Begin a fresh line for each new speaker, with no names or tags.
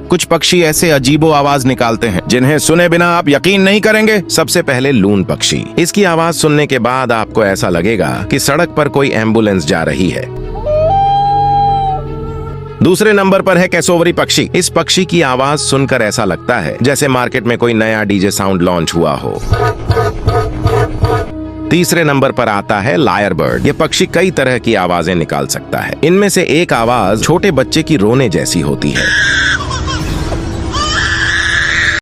कुछ पक्षी ऐसे अजीबो आवाज निकालते हैं जिन्हें सुने बिना आप यकीन नहीं करेंगे। सबसे पहले लून पक्षी। इसकी आवाज सुनने के बाद आपको ऐसा लगेगा कि सड़क पर कोई एम्बुलेंस जा रही है। दूसरे नंबर पर है कैसोवरी पक्षी। इस पक्षी की आवाज सुनकर ऐसा लगता है जैसे मार्केट में कोई नया डीजे साउंड लॉन्च हुआ हो। तीसरे नंबर पर आता है लायर बर्ड। ये पक्षी कई तरह की आवाजें निकाल सकता है। इनमें से एक आवाज छोटे बच्चे की रोने जैसी होती है।